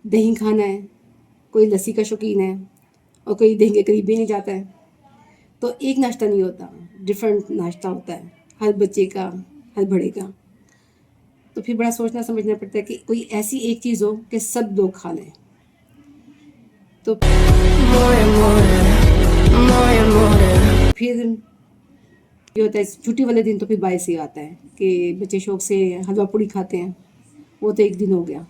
दही खाना है, कोई लस्सी का शौकीन है और कोई दही के करीब भी नहीं जाता है। तो एक नाश्ता नहीं होता, डिफरेंट नाश्ता होता है हर बच्चे का, हर बड़े का। तो फिर बड़ा सोचना समझना पड़ता है कि कोई ऐसी एक चीज़ हो कि सब लोग खा लें। तो फिर ये होता है छुट्टी वाले दिन, तो फिर बायस ही आता है कि बच्चे शौक से हलवा पूड़ी खाते हैं, वो तो एक दिन हो गया।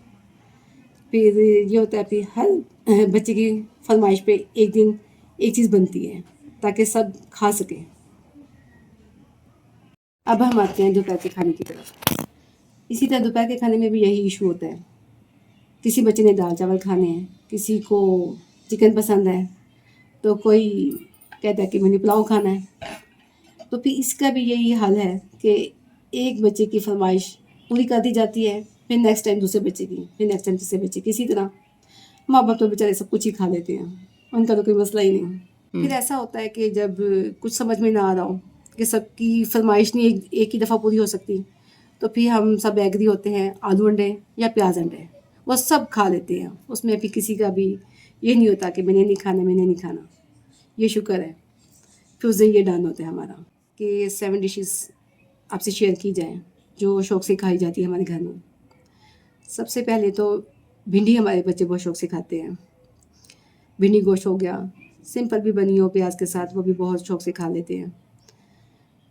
फिर ये होता है फिर हर बच्चे की फरमाइश पे एक दिन एक चीज़ बनती है ताकि सब खा सकें। अब हम आते हैं दोपहर के खाने की तरफ। इसी तरह दोपहर के खाने में भी यही इशू होता है। किसी बच्चे ने दाल चावल खाने हैं, किसी को चिकन पसंद है, तो कोई कहता है कि मुझे पुलाव खाना है। तो फिर इसका भी यही हाल है कि एक बच्चे की फरमाइश पूरी कर दी जाती है, फिर नेक्स्ट टाइम दूसरे बच्चे की, फिर नेक्स्ट टाइम तीसरे बच्चे की। इसी तरह माँ बाप तो बेचारे सब कुछ ही खा लेते हैं, उनका तो कोई मसला ही नहीं। फिर ऐसा होता है कि जब कुछ समझ में ना आ रहा हो कि सबकी फरमाइश नहीं एक ही दफ़ा पूरी हो सकती, तो फिर हम सब एग्री होते हैं आलू अंडे या प्याज अंडे, वो सब खा लेते हैं। उसमें फिर किसी का भी ये नहीं होता कि मैंने नहीं खाना, मैंने नहीं खाना। ये शुक्र है। फिर उस दिन ये डन होता है हमारा कि 7 डिशेस आपसे शेयर की जाएँ जो शौक़ से खाई जाती है हमारे घर में। सबसे पहले तो भिंडी हमारे बच्चे बहुत शौक़ से खाते हैं। भिंडी गोश्त हो गया, सिंपल भी बनी हो प्याज के साथ, वो भी बहुत शौक़ से खा लेते हैं।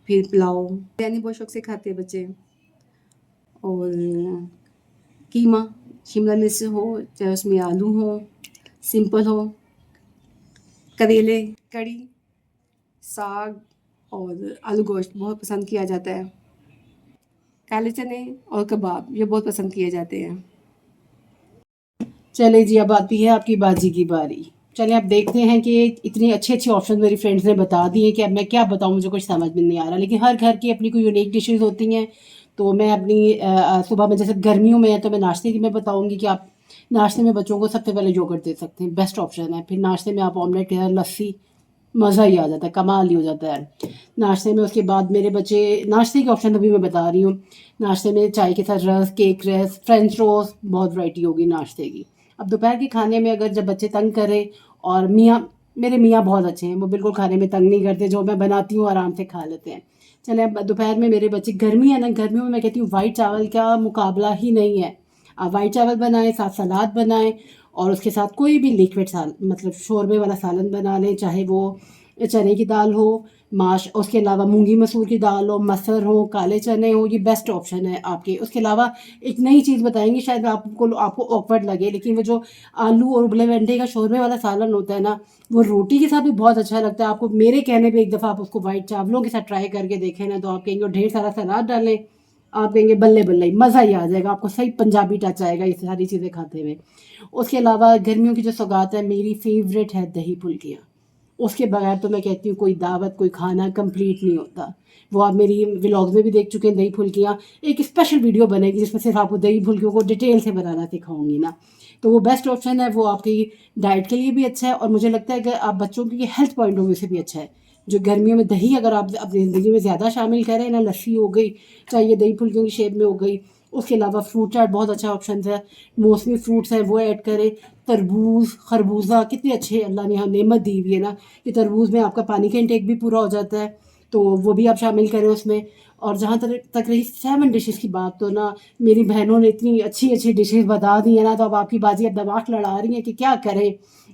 फिर पुलाव, बिरयानी बहुत शौक़ से खाते हैं बच्चे। और कीमा, शिमला मिर्च हो, चाहे उसमें आलू हो, सिंपल हो, करेले, कड़ी, साग और आलू गोश्त बहुत पसंद किया जाता है। काले चने और कबाब ये बहुत पसंद किए जाते हैं। चले जी, अब आती है आपकी बाजी की बारी। चलिए अब देखते हैं कि इतने अच्छे अच्छे ऑप्शन मेरी फ्रेंड्स ने बता दिए कि अब मैं क्या बताऊं, मुझे कुछ समझ में नहीं आ रहा। लेकिन हर घर की अपनी कोई यूनिक डिशेस होती हैं। तो मैं अपनी सुबह में, जैसे गर्मियों में है तो मैं नाश्ते की मैं बताऊंगी कि आप नाश्ते में बच्चों को सबसे पहले योगर्ट दे सकते हैं, बेस्ट ऑप्शन है। फिर नाश्ते में आप ऑमलेट या लस्सी, मज़ा ही आ जाता है, कमाल ही हो जाता है नाश्ते में। उसके बाद मेरे बच्चे नाश्ते के ऑप्शन अभी मैं बता रही हूँ। नाश्ते में चाय के साथ रस, केक रस, फ्रेंच रोस्ट, बहुत वैरायटी होगी नाश्ते की। अब दोपहर के खाने में अगर जब बच्चे तंग करें, और मेरे मियाँ बहुत अच्छे हैं, वो बिल्कुल खाने में तंग नहीं करते, जो मैं बनाती हूँ आराम से खा लेते हैं। चले अब दोपहर में मेरे बच्चे, गर्मी है ना, गर्मियों में मैं कहती हूँ वाइट चावल का मुकाबला ही नहीं है। आप वाइट चावल बनाएं, साथ सलाद बनाएं, और उसके साथ कोई भी लिक्विड मतलब शोरबे वाला सालन बना लें, चाहे वो चने की दाल हो, माश, उसके अलावा मूंगी मसूर की दाल हो, मसर हो, काले चने हो, ये बेस्ट ऑप्शन है आपके। उसके अलावा एक नई चीज़ बताएंगे, शायद आपको ऑकवर्ड लगे, लेकिन वो जो आलू और उबले अंडे का शोरबे वाला सालन होता है ना, वो रोटी के साथ भी बहुत अच्छा लगता है। आपको मेरे कहने पे एक दफ़ा आप उसको वाइट चावलों के साथ ट्राई करके देखें ना, तो आप कहेंगे, और ढेर सारा सलाद डालें, आप कहेंगे बल्ले बल्ले, मज़ा ही आ जाएगा आपको, सही पंजाबी टच आएगा ये सारी चीज़ें खाते हुए। उसके अलावा गर्मियों की जो सौगात है, मेरी फेवरेट है दही फुल्कियाँ। उसके बगैर तो मैं कहती हूँ कोई दावत, कोई खाना कंप्लीट नहीं होता। वो आप मेरी व्लॉग्स में भी देख चुके हैं, दही फुल्कियाँ। एक स्पेशल वीडियो बनेगी जिसमें सिर्फ आपको दही फुल्कियों को डिटेल से बनाना सिखाऊंगी ना। तो वो बेस्ट ऑप्शन है, वो आपकी डाइट के लिए भी अच्छा है, और मुझे लगता है कि आप बच्चों के हेल्थ पॉइंट ऑफ व्यू से भी अच्छा है। जो गर्मियों में दही अगर आप अपनी ज़िंदगी में ज़्यादा शामिल करें ना, लस्सी हो गई, चाहे ये दही फुल्कियों की शेप में हो गई। उसके अलावा फ्रूट चाट बहुत अच्छा ऑप्शन है, मौसमी फ्रूट्स हैं वो ऐड करें। तरबूज, खरबूजा, कितने अच्छे अल्लाह ने यहाँ नेमत दी हुई है ना, कि तरबूज में आपका पानी का इंटेक भी पूरा हो जाता है, तो वो भी आप शामिल करें उसमें। और जहाँ तक रही 7 डिशेस की बात, तो ना मेरी बहनों ने इतनी अच्छी अच्छी डिशेस बता दी है ना, तो अब आपकी बाजी अब दिमाग लड़ा रही है कि क्या करें,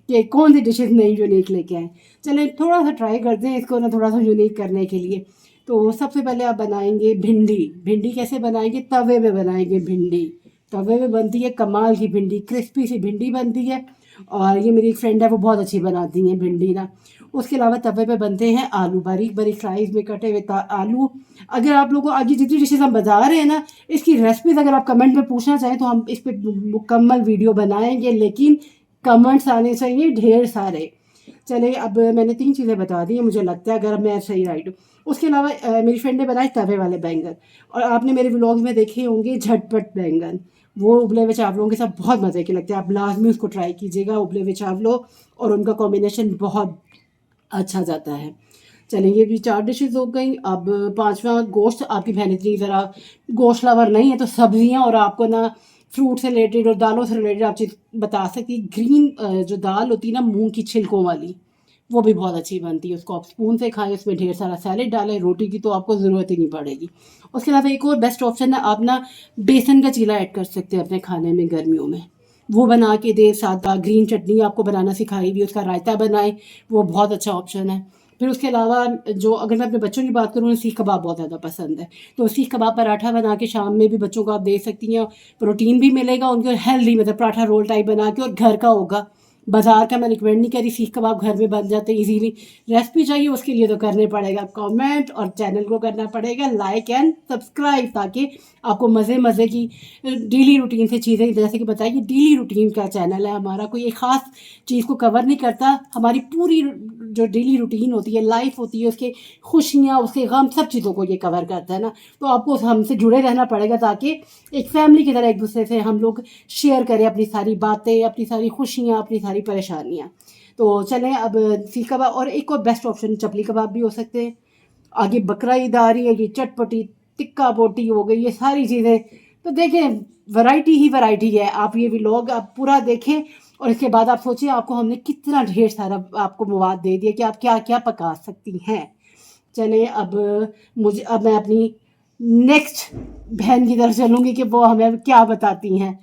कि कौन सी डिशेस नई यूनिक लेके आएँ। चलें थोड़ा सा ट्राई करते हैं इसको ना, थोड़ा सा यूनिक करने के लिए। तो सबसे पहले आप बनाएंगे भिंडी। भिंडी कैसे बनाएंगे? तवे पे बनाएंगे भिंडी। तवे पे बनती है कमाल की भिंडी, क्रिस्पी सी भिंडी बनती है। और ये मेरी एक फ्रेंड है, वो बहुत अच्छी बनाती हैं भिंडी ना। उसके अलावा तवे पे बनते हैं आलू, बारीक बारीक साइज में कटे हुए आलू। अगर आप लोगों को आज ये जितनी डिशेज हम बता रहे हैं ना, इसकी रेसिपीज अगर आप कमेंट में पूछना चाहें तो हम इस पर मुकम्मल वीडियो बनाएंगे, लेकिन कमेंट्स आने चाहिए ढेर सारे। चले अब मैंने 3 चीज़ें बता दी हैं, मुझे लगता है, अगर मैं सही राइट हूँ। उसके अलावा मेरी फ्रेंड ने बनाए तवे वाले बैंगन, और आपने मेरे व्लॉग्स में देखे होंगे झटपट बैंगन, वो उबले हुए चावलों के साथ बहुत मज़े के लगते हैं। आप लाजमी उसको ट्राई कीजिएगा, उबले हुए चावलों और उनका कॉम्बिनेशन बहुत अच्छा जाता है। चलिए ये भी 4 डिशेज़ हो गई। अब 5वां गोश्त। आपकी बहन इतनी ज़रा गोश्त लवर नहीं है, तो सब्जियां और आपको ना फ्रूट से रिलेटेड और दालों से रिलेटेड आप चीज़ बता सकती। ग्रीन जो दाल होती है ना मूंग की छिलकों वाली, वो भी बहुत अच्छी बनती है। उसको आप स्पून से खाएं, उसमें ढेर सारा सैलेड डालें, रोटी की तो आपको ज़रूरत ही नहीं पड़ेगी। उसके अलावा एक और बेस्ट ऑप्शन है, आप ना बेसन का चीला ऐड कर सकते हैं अपने खाने में गर्मियों में। वो बना के दे, साथ ग्रीन चटनी आपको बनाना सिखाई हुई, उसका रायता बनाएं, वो बहुत अच्छा ऑप्शन है। फिर उसके अलावा जो अगर मैं अपने बच्चों की बात करूँ, उन्हें सीख कबाब बहुत ज़्यादा पसंद है, तो सीख कबाब पराठा बना के शाम में भी बच्चों को आप दे सकती हैं। प्रोटीन भी मिलेगा उनको, हेल्दी मतलब पराठा रोल टाइप बना के, और घर का होगा, बाजार का मैं रिकमेंड नहीं करी। सीख कबाब घर में बन जाते हैं इजीली। रेसिपी चाहिए उसके लिए तो करने पड़ेगा कमेंट, और चैनल को करना पड़ेगा लाइक एंड सब्सक्राइब, ताकि आपको मज़े मज़े की डेली रूटीन से चीज़ें, जैसे कि बताइए डेली रूटीन का चैनल है हमारा, कोई एक ख़ास चीज़ को कवर नहीं करता। हमारी पूरी जो डेली रूटीन होती है, लाइफ होती है, उसके खुशियाँ, उसके गम, सब चीज़ों को ये कवर करता है ना। तो आपको हमसे जुड़े रहना पड़ेगा, ताकि एक फैमिली की तरह एक दूसरे से हम लोग शेयर करें अपनी सारी बातें, अपनी सारी खुशियाँ, अपनी सारी परेशानियाँ। तो चलें अब सीख कबाब, और एक और बेस्ट ऑप्शन चपली कबाब भी हो सकते हैं। आगे बकरा ईद आ रही है, ये चटपटी टिक्का बोटी हो गई, ये सारी चीज़ें तो देखें, वैरायटी ही वैरायटी है। आप ये व्लॉग आप पूरा देखें, और इसके बाद आप सोचिए आपको हमने कितना ढेर सारा आपको मवाद दे दिया कि आप क्या क्या पका सकती हैं। चलें अब मैं अपनी नेक्स्ट बहन की तरफ चलूँगी कि वो हमें क्या बताती हैं।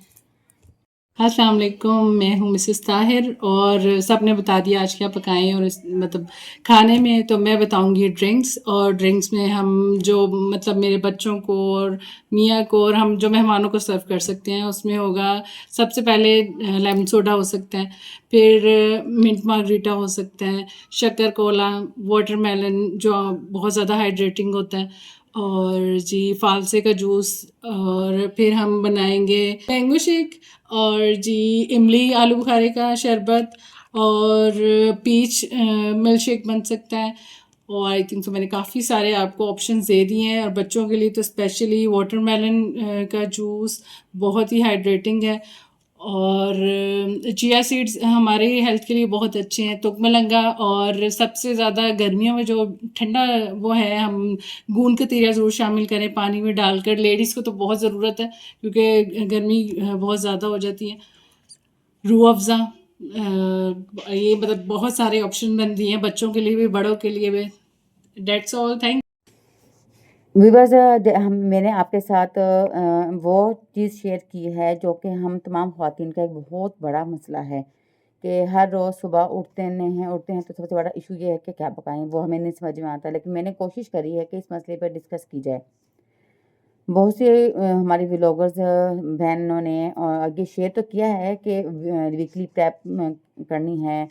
अस्सलाम वालेकुम, मैं हूँ मिसेस ताहिर, और सब ने बता दिया आज क्या पकाएं। और मतलब खाने में तो मैं बताऊंगी ड्रिंक्स, और ड्रिंक्स में हम जो मतलब मेरे बच्चों को और मियाँ को और हम जो मेहमानों को सर्व कर सकते हैं, उसमें होगा सबसे पहले लेमन सोडा हो सकता है, फिर मिंट मार्गरीटा हो सकता है, शक्कर कोला, वाटरमेलन जो बहुत ज़्यादा हाइड्रेटिंग होता है, और जी फालसे का जूस, और फिर हम बनाएंगे मैंगो शेक, और जी इमली आलू बुखारे का शरबत, और पीच मिल्क शेक बन सकता है। और आई थिंक तो मैंने काफ़ी सारे आपको ऑप्शंस दे दिए हैं। और बच्चों के लिए तो स्पेशली वाटरमेलन का जूस बहुत ही हाइड्रेटिंग है, और चिया सीड्स हमारे हेल्थ के लिए बहुत अच्छे हैं, तुकमलंगा, और सबसे ज़्यादा गर्मियों में जो ठंडा वो है, हम गूंद कतीरा ज़रूर शामिल करें पानी में डालकर। लेडीज़ को तो बहुत ज़रूरत है क्योंकि गर्मी बहुत ज़्यादा हो जाती है। रूह अफ़ज़ा, ये मतलब बहुत सारे ऑप्शन बन दिए हैं बच्चों के लिए भी, बड़ों के लिए भी। That's all, thank. व्यूवर्स, हम मैंने आपके साथ वो चीज़ शेयर की है जो कि हम तमाम ख़वातीन का एक बहुत बड़ा मसला है कि हर रोज़ सुबह उठते हैं तो सबसे बड़ा इशू ये है कि क्या पकाएं, वो हमें नहीं समझ में आता। लेकिन मैंने कोशिश करी है कि इस मसले पर डिस्कस की जाए। बहुत से हमारे व्लॉगर्स बहनों ने ये शेयर तो किया है कि वीकली प्रेप करनी है,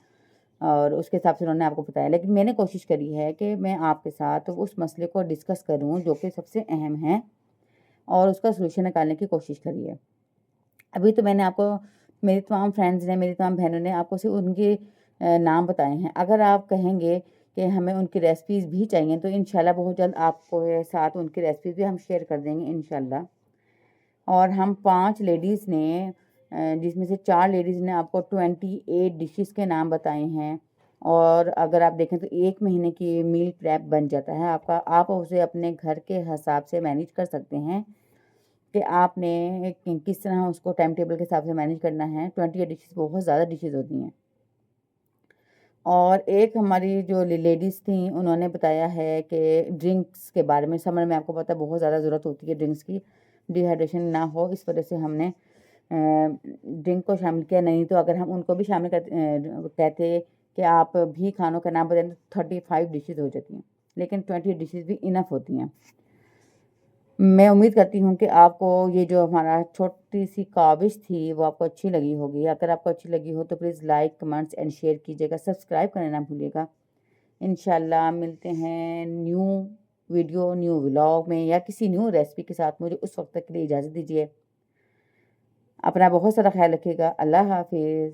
और उसके हिसाब से उन्होंने आपको बताया। लेकिन मैंने कोशिश करी है कि मैं आपके साथ उस मसले को डिस्कस करूं जो कि सबसे अहम है, और उसका सलूशन निकालने की कोशिश करी है। अभी तो मैंने आपको, मेरी तमाम फ्रेंड्स ने, मेरी तमाम बहनों ने आपको सिर्फ उनके नाम बताए हैं। अगर आप कहेंगे कि हमें उनकी रेसिपीज़ भी चाहिए, तो इंशाल्लाह बहुत जल्द आपको साथ उनकी रेसिपीज़ भी हम शेयर कर देंगे इंशाल्लाह। और हम 5 लेडीज़ ने जिसमें से 4 लेडीज़ ने आपको 28 डिशेस के नाम बताए हैं, और अगर आप देखें तो 1 महीने की मील प्रेप बन जाता है आपका। आप उसे अपने घर के हिसाब से मैनेज कर सकते हैं कि आपने किस तरह उसको टाइम टेबल के हिसाब से मैनेज करना है। 28 डिशेस बहुत ज़्यादा डिशेस होती हैं। और एक हमारी जो लेडीज़ थी उन्होंने बताया है कि ड्रिंक्स के बारे में, समर में आपको पता है बहुत ज़्यादा ज़रूरत होती है ड्रिंक्स की, डिहाइड्रेशन ना हो, इस वजह से हमने ड्रिंक को शामिल किया। नहीं तो अगर हम उनको भी शामिल कहते कि आप भी खानों का नाम बताएं तो 35 डिशेस हो जाती हैं, लेकिन 20 डिशेस भी इनफ होती हैं। मैं उम्मीद करती हूँ कि आपको ये जो हमारा छोटी सी काविश थी वो आपको अच्छी लगी होगी। अगर आपको अच्छी लगी हो तो please like, comments and share कीजिएगा, सब्सक्राइब करना ना भूलिएगा। इंशाल्लाह मिलते हैं न्यू वीडियो, न्यू व्लॉग में, या किसी न्यू रेसिपी के साथ। मुझे उस वक्त तक के लिए इजाज़त दीजिए। अपना बहुत सारा ख्याल रखिएगा। अल्लाह हाफिज़।